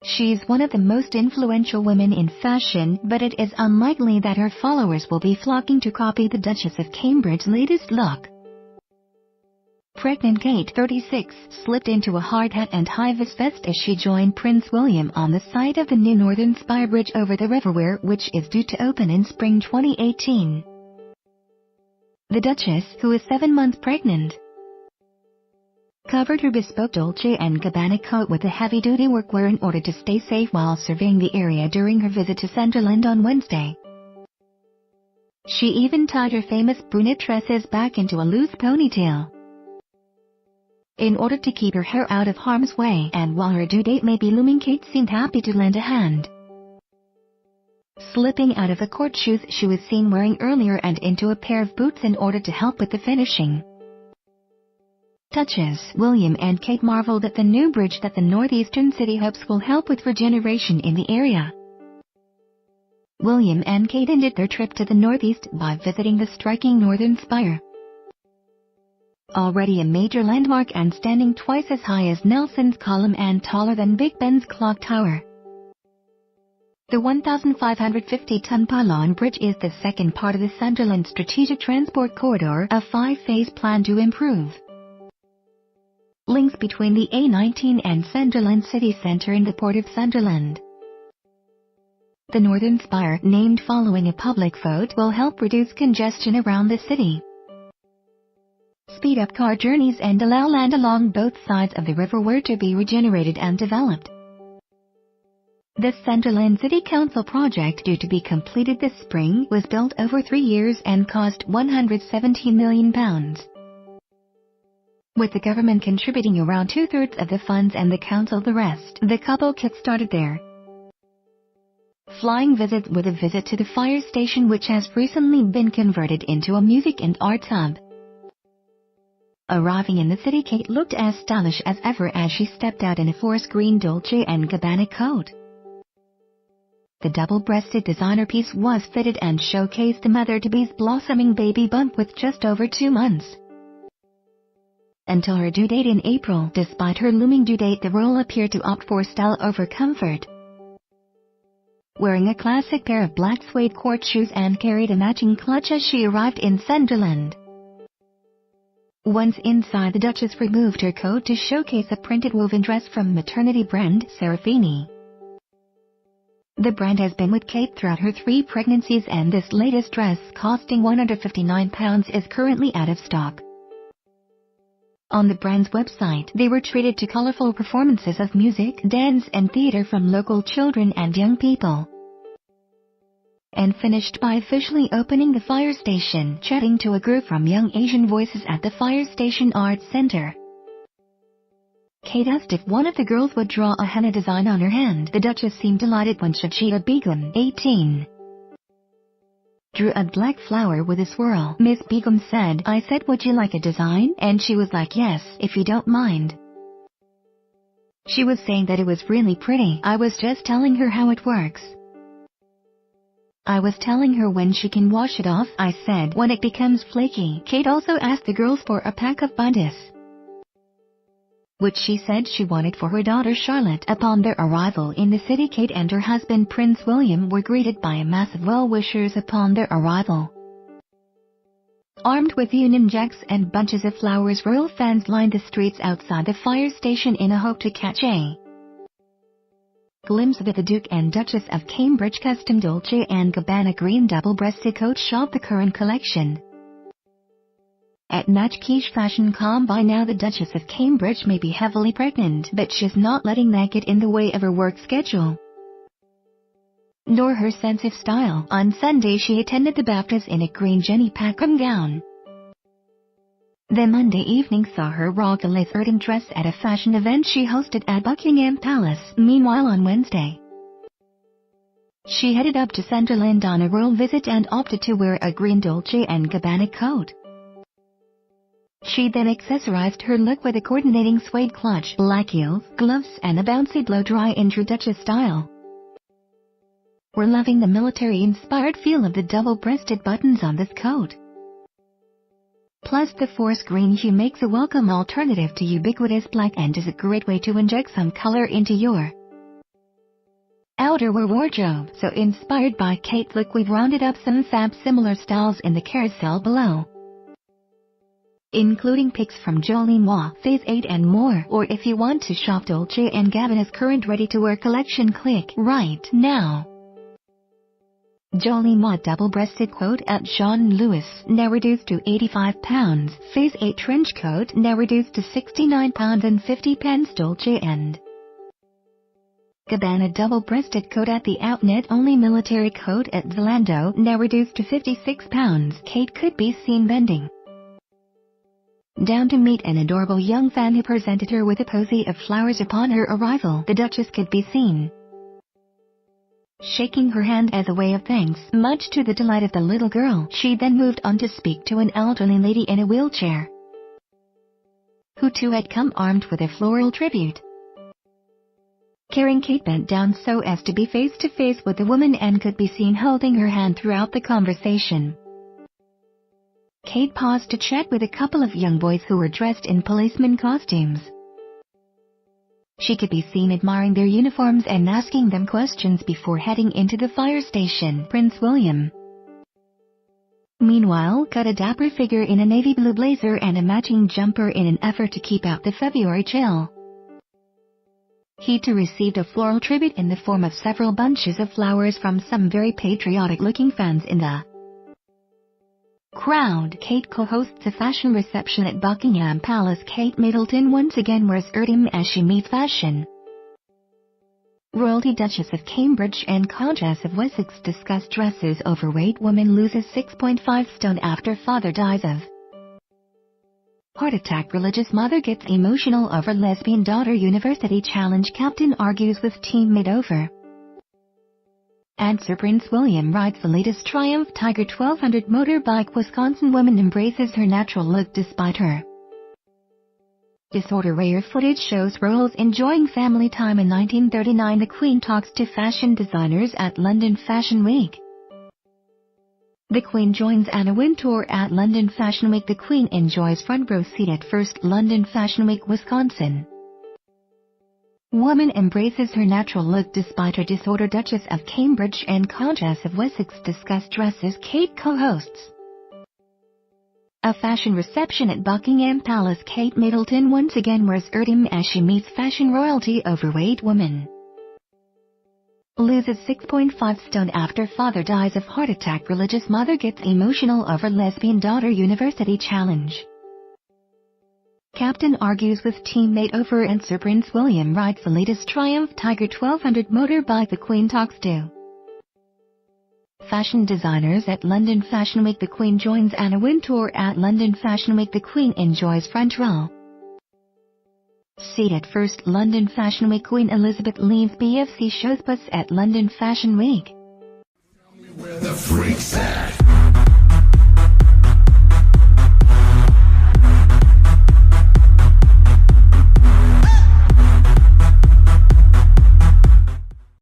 She's one of the most influential women in fashion, but it is unlikely that her followers will be flocking to copy the Duchess of Cambridge's latest look. Pregnant Kate, 36, slipped into a hard hat and high-vis vest as she joined Prince William on the site of the new Northern Spire Bridge over the River, which is due to open in spring 2018. The Duchess, who is 7 months pregnant, covered her bespoke Dolce & Gabbana coat with a heavy-duty workwear in order to stay safe while surveying the area during her visit to Sunderland on Wednesday. She even tied her famous brunette tresses back into a loose ponytail in order to keep her hair out of harm's way, and while her due date may be looming, Kate seemed happy to lend a hand. Slipping out of the court shoes she was seen wearing earlier and into a pair of boots in order to help with the finishing touches. William and Kate marveled at the new bridge that the northeastern city hopes will help with regeneration in the area. William and Kate ended their trip to the northeast by visiting the striking Northern Spire, already a major landmark and standing twice as high as Nelson's Column and taller than Big Ben's Clock Tower. The 1,550-ton pylon bridge is the second part of the Sunderland Strategic Transport Corridor, a 5-phase plan to improve links between the A19 and Sunderland city centre in the port of Sunderland. The Northern Spire, named following a public vote, will help reduce congestion around the city, speed up car journeys and allow land along both sides of the river to be regenerated and developed. The Sunderland City Council project, due to be completed this spring, was built over 3 years and cost £117 million. With the government contributing around 2/3 of the funds and the council the rest, the couple kick-started their flying visit with a visit to the fire station, which has recently been converted into a music and arts hub. Arriving in the city, Kate looked as stylish as ever as she stepped out in a forest green Dolce & Gabbana coat. The double-breasted designer piece was fitted and showcased the mother-to-be's blossoming baby bump with just over 2 months until her due date in April. Despite her looming due date, the royal appeared to opt for style over comfort, wearing a classic pair of black suede court shoes and carried a matching clutch as she arrived in Sunderland. Once inside, the Duchess removed her coat to showcase a printed woven dress from maternity brand Serafini. The brand has been with Kate throughout her 3 pregnancies, and this latest dress, costing £159, is currently out of stock. On the brand's website, they were treated to colorful performances of music, dance and theater from local children and young people, and finished by officially opening the fire station, chatting to a group from Young Asian Voices at the Fire Station Arts Center. Kate asked if one of the girls would draw a henna design on her hand. The Duchess seemed delighted when Shachita Begum, 18, drew a black flower with a swirl. Miss Begum said, "I said, would you like a design? And she was like, yes, if you don't mind." She was saying that it was really pretty. I was just telling her how it works. I was telling her when she can wash it off. I said, when it becomes flaky. Kate also asked the girls for a pack of bundes, which she said she wanted for her daughter Charlotte. Upon their arrival in the city, Kate and her husband Prince William were greeted by a mass of well-wishers upon their arrival. Armed with Union Jacks and bunches of flowers, royal fans lined the streets outside the fire station in a hope to catch a glimpse of it. The Duke and Duchess of Cambridge custom Dolce & Gabbana green double-breasted coat shot the current collection at Match Quiche Fashion Com. By now, the Duchess of Cambridge may be heavily pregnant, but she's not letting that get in the way of her work schedule nor her sense of style. On Sunday, she attended the BAFTAs in a green Jenny Packham gown. The Monday evening saw her rock a lace curtain dress at a fashion event she hosted at Buckingham Palace. Meanwhile, on Wednesday, she headed up to Sunderland on a royal visit and opted to wear a green Dolce & Gabbana coat. She then accessorized her look with a coordinating suede clutch, black heels, gloves, and a bouncy blow-dry in true Duchess style. We're loving the military-inspired feel of the double-breasted buttons on this coat. Plus, the forest green hue makes a welcome alternative to ubiquitous black and is a great way to inject some color into your outerwear wardrobe so inspired by Kate's look, we've rounded up some similar styles in the carousel below, including pics from Jolie Moi, Phase 8 and more. Or if you want to shop Dolce & Gabbana's current ready-to-wear collection, click right now. Jolie Moi double-breasted coat at Jean Louis, now reduced to £85. Phase 8 trench coat, now reduced to £69.50. Dolce & Gabbana double-breasted coat at the outlet-only military coat at Zalando, now reduced to £56. Kate could be seen bending down to meet an adorable young fan who presented her with a posy of flowers upon her arrival. The Duchess could be seen shaking her hand as a way of thanks, much to the delight of the little girl. She then moved on to speak to an elderly lady in a wheelchair, who too had come armed with a floral tribute. Kate bent down so as to be face to face with the woman and could be seen holding her hand throughout the conversation. Kate paused to chat with a couple of young boys who were dressed in policeman costumes. She could be seen admiring their uniforms and asking them questions before heading into the fire station. Prince William, meanwhile, cut a dapper figure in a navy blue blazer and a matching jumper in an effort to keep out the February chill. He too received a floral tribute in the form of several bunches of flowers from some very patriotic-looking fans in the crowd. Kate co-hosts a fashion reception at Buckingham Palace. Kate Middleton once again wears ermine as she meets fashion royalty. Duchess of Cambridge and Countess of Wessex discuss dresses. Overweight woman loses 6.5 stone after father dies of heart attack. Religious mother gets emotional over lesbian daughter. University challenge. Captain argues with teammate over answer. Prince William rides the latest Triumph Tiger 1200 motorbike. Wisconsin woman embraces her natural look despite her disorder. Rare footage shows royals enjoying family time in 1939. The Queen talks to fashion designers at London Fashion Week. The Queen joins Anna Wintour at London Fashion Week. The Queen enjoys front row seat at first London Fashion Week. Wisconsin woman embraces her natural look despite her disorder. Duchess of Cambridge and Countess of Wessex discuss dresses. Kate co-hosts a fashion reception at Buckingham Palace. Kate Middleton once again wears ermine as she meets fashion royalty. Overweight woman loses 6.5 stone after father dies of heart attack. Religious mother gets emotional over lesbian daughter. University challenge. Captain argues with teammate over answer. Prince William rides the latest Triumph Tiger 1200 motorbike. The Queen talks to fashion designers at London Fashion Week. The Queen joins Anna Wintour at London Fashion Week. The Queen enjoys front row seat at first London Fashion Week. Queen Elizabeth leaves BFC shows bus at London Fashion Week. Tell me where the freak's at.